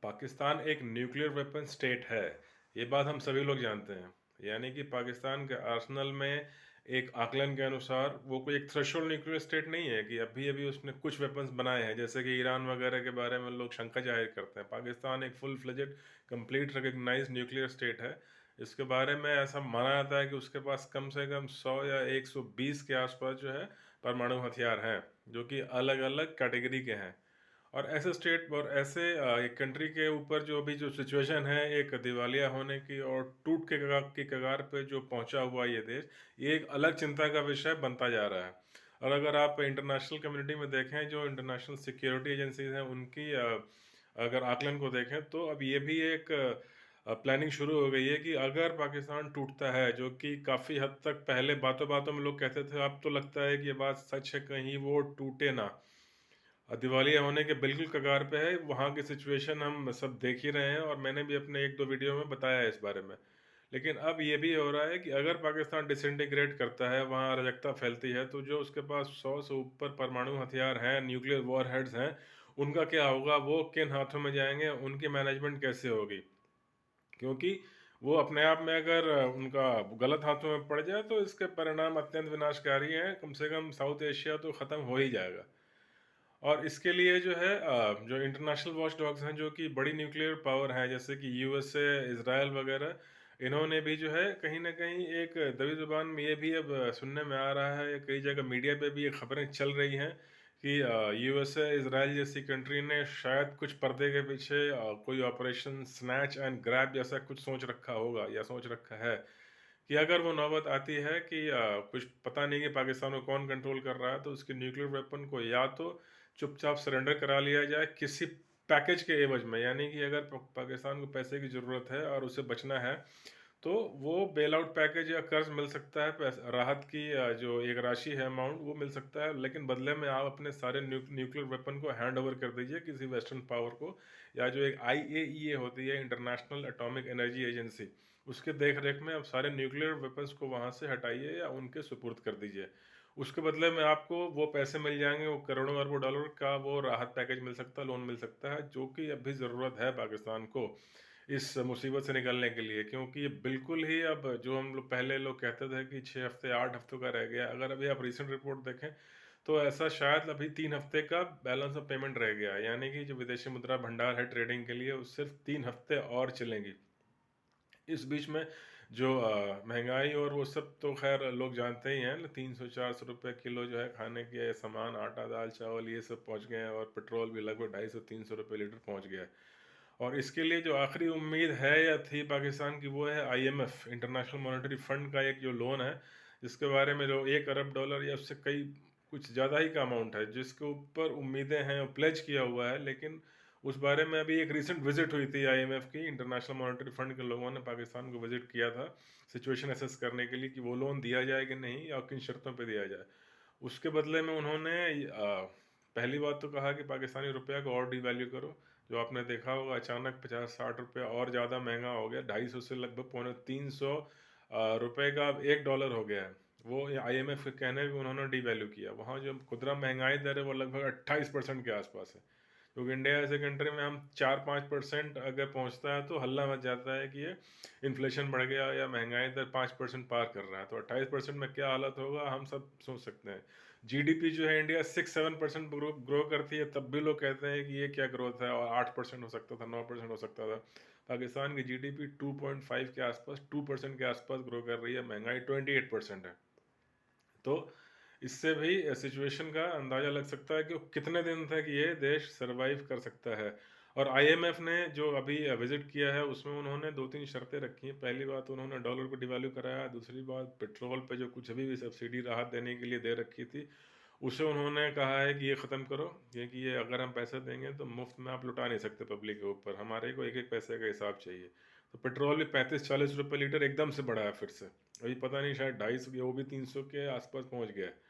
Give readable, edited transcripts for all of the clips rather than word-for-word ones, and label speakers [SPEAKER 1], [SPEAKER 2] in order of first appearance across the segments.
[SPEAKER 1] पाकिस्तान एक nuclear weapon state है। ये बात हम सभी लोग जानते हैं। यानी कि पाकिस्तान के आर्सेनल में एक आकलन के अनुसार वो कोई एक थ्रेशोल्ड न्यूक्लियर स्टेट नहीं है कि अभी-अभी उसने कुछ वेपन्स बनाए हैं, जैसे कि ईरान वगैरह के बारे में लोग शंका ज़ाहिर करते हैं। पाकिस्तान एक full fledged complete recognised nuclear state है। इसके बारे में ऐसा माना जाता है कि उसके पास कम से कम 100 या 120 के आसपास जो है परमाणु हथियार हैं, जो कि अलग-अलग कैटेगरी के हैं। और ऐसे स्टेट और ऐसे एक कंट्री के ऊपर जो अभी जो सिचुएशन है एक दिवालिया होने की और टूट के कगार पे जो पहुंचा हुआ ये देश, ये एक अलग चिंता का विषय बनता जा रहा है। और अगर आप इंटरनेशनल कम्युनिटी में देखें, जो इंटरनेशनल सिक्योरिटी एजेंसीज हैं उनकी अगर आकलन को देखें, तो अब ये भी एक प्लानिंग शुरू हो गई है कि अगर पाकिस्तान टूटता है, जो कि काफ़ी हद तक पहले बातों बातों में लोग कहते थे, अब तो लगता है कि ये बात सच है, कहीं वो टूटे ना। दिवालिया होने के बिल्कुल कगार पे है। वहाँ की सिचुएशन हम सब देख ही रहे हैं और मैंने भी अपने 1-2 वीडियो में बताया है इस बारे में। लेकिन अब ये भी हो रहा है कि अगर पाकिस्तान डिसइंटीग्रेट करता है, वहाँ अराजकता फैलती है, तो जो उसके पास 100 से ऊपर परमाणु हथियार हैं, न्यूक्लियर वॉरहेड्स हैं, उनका क्या होगा? वो किन हाथों में जाएँगे? उनकी मैनेजमेंट कैसे होगी? क्योंकि वो अपने आप में अगर उनका गलत हाथों में पड़ जाए, तो इसके परिणाम अत्यंत विनाशकारी हैं। कम से कम साउथ एशिया तो ख़त्म हो ही जाएगा। और इसके लिए जो है जो इंटरनेशनल वॉच डॉग्स हैं, जो कि बड़ी न्यूक्लियर पावर हैं, जैसे कि यूएसए, इसराइल वगैरह, इन्होंने भी जो है कहीं न कहीं एक दबी ज़ुबान में ये भी अब सुनने में आ रहा है, कई जगह मीडिया पे भी ये खबरें चल रही हैं कि यूएसए, इसराइल जैसी कंट्री ने शायद कुछ पर्दे के पीछे कोई ऑपरेशन स्नैच एंड ग्रैब जैसा कुछ सोच रखा होगा या सोच रखा है कि अगर वो नौबत आती है कि कुछ पता नहीं कि पाकिस्तान को कौन कंट्रोल कर रहा है, तो उसके न्यूक्लियर वेपन को या तो चुपचाप सरेंडर करा लिया जाए किसी पैकेज के एवज में। यानी कि अगर पाकिस्तान को पैसे की ज़रूरत है और उसे बचना है, तो वो बेल आउट पैकेज या कर्ज मिल सकता है, राहत की जो एक राशि है, अमाउंट, वो मिल सकता है, लेकिन बदले में आप अपने सारे न्यूक्लियर वेपन को हैंड ओवर कर दीजिए किसी वेस्टर्न पावर को, या जो एक आईएईए होती है, इंटरनेशनल एटॉमिक एनर्जी एजेंसी, उसके देख रेख में आप सारे न्यूक्लियर वेपन्स को वहाँ से हटाइए या उनके सुपुर्द कर दीजिए। उसके बदले में आपको वो पैसे मिल जाएंगे, वो करोड़ों अरबों डॉलर का वो राहत पैकेज मिल सकता है, लोन मिल सकता है, जो कि अभी ज़रूरत है पाकिस्तान को इस मुसीबत से निकलने के लिए। क्योंकि ये बिल्कुल ही अब जो हम लोग पहले लोग कहते थे कि 6 हफ्ते 8 हफ्तों का रह गया, अगर अभी आप रीसेंट रिपोर्ट देखें, तो ऐसा शायद अभी 3 हफ्ते का बैलेंस ऑफ पेमेंट रह गया है। यानी कि जो विदेशी मुद्रा भंडार है ट्रेडिंग के लिए, वो सिर्फ 3 हफ्ते और चलेंगी। इस बीच में जो महंगाई और वो सब तो खैर लोग जानते ही हैं, 300-400 रुपये किलो जो है खाने के सामान, आटा, दाल, चावल, ये सब पहुंच गए हैं, और पेट्रोल भी लगभग 250-300 रुपये लीटर पहुंच गया है। और इसके लिए जो आखिरी उम्मीद है या थी पाकिस्तान की, वो है आईएमएफ, इंटरनेशनल मॉनेटरी फंड का एक जो लोन है, जिसके बारे में जो 1 अरब डॉलर या उससे कई कुछ ज़्यादा ही का अमाउंट है, जिसके ऊपर उम्मीदें हैं और प्लेज किया हुआ है। लेकिन उस बारे में अभी एक रिसेंट विजिट हुई थी आईएमएफ की, इंटरनेशनल मॉनेटरी फंड के लोगों ने पाकिस्तान को विजिट किया था सिचुएशन असेस करने के लिए कि वो लोन दिया जाए कि नहीं, या किन शर्तों पे दिया जाए। उसके बदले में उन्होंने पहली बात तो कहा कि पाकिस्तानी रुपया को और डिवैल्यू करो। जो आपने देखा होगा, अचानक 50-60 रुपये और ज़्यादा महंगा हो गया, 250 से लगभग पौने 300 रुपये का अब $1 हो गया है। वो आईएमएफ के कहने पे उन्होंने डिवैल्यू किया। वहाँ जो खुदरा महंगाई दर है वो लगभग 28% के आसपास है। क्योंकि इंडिया ऐसे कंट्री में हम 4-5% अगर पहुंचता है तो हल्ला मच जाता है कि ये इन्फ्लेशन बढ़ गया या महंगाई दर 5% पार कर रहा है, तो 28% में क्या हालत होगा हम सब सोच सकते हैं। जीडीपी जो है इंडिया 6-7% ग्रो करती है, तब भी लोग कहते हैं कि ये क्या ग्रोथ है, और 8% हो सकता था, 9% हो सकता था। पाकिस्तान की जीडीपी 2.5 के आसपास, 2% के आसपास ग्रो कर रही है, महंगाई 28% है। तो इससे भी सिचुएशन का अंदाज़ा लग सकता है कि वो कितने दिन तक ये देश सरवाइव कर सकता है। और आईएमएफ ने जो अभी विज़िट किया है, उसमें उन्होंने 2-3 शर्तें रखी हैं। पहली बात, उन्होंने डॉलर को डिवैल्यू कराया। दूसरी बात, पेट्रोल पे जो कुछ अभी भी सब्सिडी राहत देने के लिए दे रखी थी, उसे उन्होंने कहा है कि ये ख़त्म करो, क्योंकि ये अगर हम पैसे देंगे तो मुफ्त में आप लुटा नहीं सकते पब्लिक के ऊपर, हमारे को एक एक पैसे का हिसाब चाहिए। तो पेट्रोल भी 35-40 रुपये लीटर एकदम से बढ़ा है फिर से। अभी पता नहीं, शायद 250, वो भी 300 के आसपास पहुंच गया है।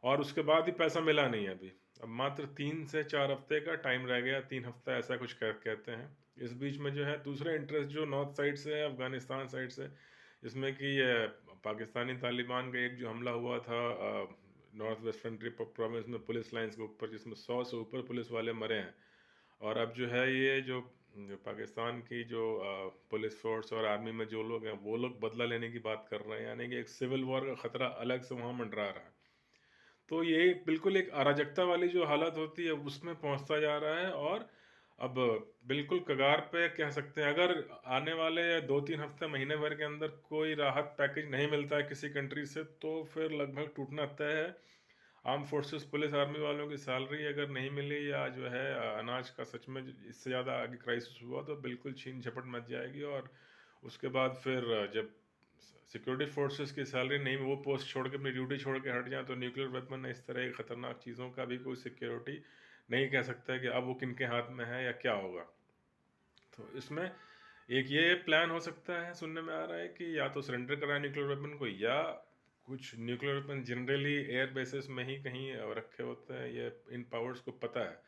[SPEAKER 1] और उसके बाद ही पैसा मिला नहीं है अभी। अब मात्र 3 से 4 हफ्ते का टाइम रह गया, 3 हफ्ता ऐसा कुछ कहते हैं। इस बीच में जो है दूसरे इंटरेस्ट जो नॉर्थ साइड से है, अफगानिस्तान साइड से, जिसमें कि पाकिस्तानी तालिबान का एक जो हमला हुआ था नॉर्थ वेस्टर्न प्रोविंस में पुलिस लाइंस के ऊपर, जिसमें 100 से ऊपर पुलिस वाले मरे हैं। और अब जो है ये जो जो पाकिस्तान की जो पुलिस फोर्स और आर्मी में जो लोग हैं वो लोग बदला लेने की बात कर रहे हैं, यानी कि एक सिविल वॉर का खतरा अलग से वहाँ मंडरा रहा है। तो ये बिल्कुल एक अराजकता वाली जो हालत होती है उसमें पहुंचता जा रहा है। और अब बिल्कुल कगार पे कह सकते हैं, अगर आने वाले 2-3 हफ्ते महीने भर के अंदर कोई राहत पैकेज नहीं मिलता है किसी कंट्री से, तो फिर लगभग टूटना तय है। आर्म फोर्सेस पुलिस आर्मी वालों की सैलरी अगर नहीं मिली या जो है अनाज का सच में इससे ज़्यादा आगे क्राइसिस हुआ तो बिल्कुल छीन झपट मच जाएगी। और उसके बाद फिर जब सिक्योरिटी फोर्सेस की सैलरी नहीं, वो पोस्ट छोड़ के अपनी ड्यूटी छोड़ के हट जाए, तो न्यूक्लियर वेपन इस तरह की ख़तरनाक चीज़ों का भी कोई सिक्योरिटी नहीं कह सकता है कि अब वो किन के हाथ में है या क्या होगा। तो इसमें एक ये प्लान हो सकता है, सुनने में आ रहा है कि या तो सरेंडर कराए न्यूक्लियर वेपन को, या कुछ nuclear weapon generally air bases में ही कहीं रखे होते हैं, ये इन पावर्स को पता है।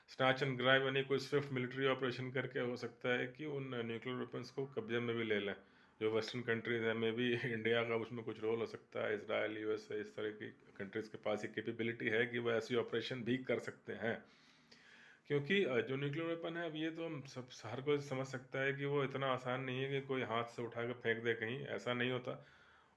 [SPEAKER 1] स्नैच एंड ग्रैब यानी कोई स्विफ्ट मिलिट्री ऑपरेशन करके हो सकता है कि उन न्यूक्लियर वेपन्स को कब्जे में भी ले लें। जो वेस्टर्न कंट्रीज़ हैं, मे भी इंडिया का उसमें कुछ रोल हो सकता है, इसराइल, यूएसए, इस तरह की कंट्रीज़ के पास ये कैपेबिलिटी है कि वो ऐसी ऑपरेशन भी कर सकते हैं। क्योंकि जो न्यूक्लियर वेपन है, अब ये तो हम सब हर कोई समझ सकता है कि वो इतना आसान नहीं है कि कोई हाथ से उठा के फेंक दे कहीं, ऐसा नहीं होता।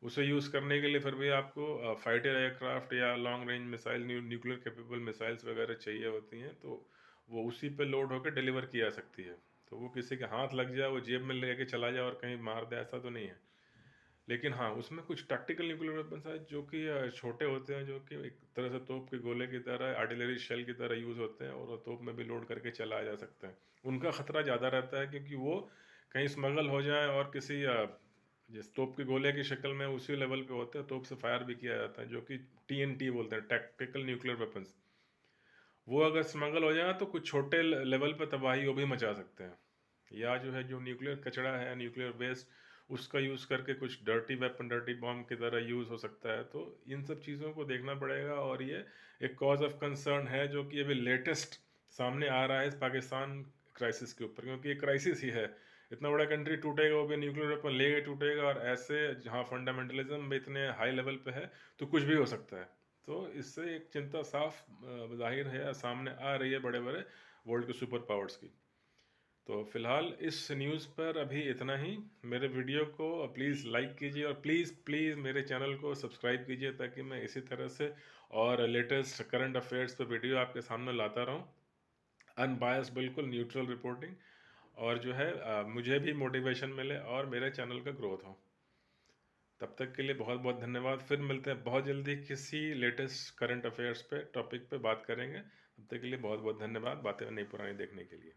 [SPEAKER 1] उसे यूज़ करने के लिए फिर भी आपको फाइटर एयरक्राफ्ट या long range missile, nuclear capable missiles वगैरह चाहिए होती हैं, तो वो उसी पे लोड होकर डिलीवर की जा सकती है। तो वो किसी के हाथ लग जाए, वो जेब में लेके चला जाए और कहीं मार दे, ऐसा तो नहीं है। लेकिन हाँ, उसमें कुछ टैक्टिकल न्यूक्लियर वेपन्स हैं जो कि छोटे होते हैं, जो कि एक तरह से तोप के गोले की तरह, आर्टिलरी शेल की तरह यूज़ होते हैं, और वो तोप में भी लोड करके चलाया जा सकता है। उनका ख़तरा ज़्यादा रहता है क्योंकि वो कहीं स्मगल हो जाए और किसी जिस तोप के गोले की शक्ल में उसी लेवल पे होते हैं, तोप से फायर भी किया जाता है, जो कि टीएनटी बोलते हैं, टैक्टिकल न्यूक्लियर वेपन्स। वो अगर स्मगल हो जाए तो कुछ छोटे लेवल पे तबाही वो भी मचा सकते हैं। या जो है जो न्यूक्लियर कचरा है, न्यूक्लियर वेस्ट, उसका यूज़ करके कुछ डर्टी वेपन, डर्टी बॉम्ब की तरह यूज़ हो सकता है। तो इन सब चीज़ों को देखना पड़ेगा, और ये एक कॉज ऑफ कंसर्न है जो कि अभी लेटेस्ट सामने आ रहा है इस पाकिस्तान क्राइसिस के ऊपर, क्योंकि ये क्राइसिस ही है। इतना बड़ा कंट्री टूटेगा, वो भी न्यूक्लियर वेपन लेके टूटेगा, और ऐसे जहाँ फंडामेंटलिज्म भी इतने हाई लेवल पे है, तो कुछ भी हो सकता है। तो इससे एक चिंता साफ ज़ाहिर है, सामने आ रही है बड़े बड़े वर्ल्ड के सुपर पावर्स की। तो फिलहाल इस न्यूज़ पर अभी इतना ही। मेरे वीडियो को प्लीज़ लाइक कीजिए, और प्लीज़ प्लीज़ मेरे चैनल को सब्सक्राइब कीजिए, ताकि मैं इसी तरह से और लेटेस्ट करंट अफेयर्स पर वीडियो आपके सामने लाता रहूं। अनबायस्ड, बिल्कुल न्यूट्रल रिपोर्टिंग, और जो है मुझे भी मोटिवेशन मिले और मेरे चैनल का ग्रोथ हो। तब तक के लिए बहुत बहुत धन्यवाद। फिर मिलते हैं बहुत जल्दी किसी लेटेस्ट करंट अफेयर्स पे टॉपिक पे बात करेंगे। तब तक के लिए बहुत बहुत धन्यवाद बातें नई पुरानी देखने के लिए।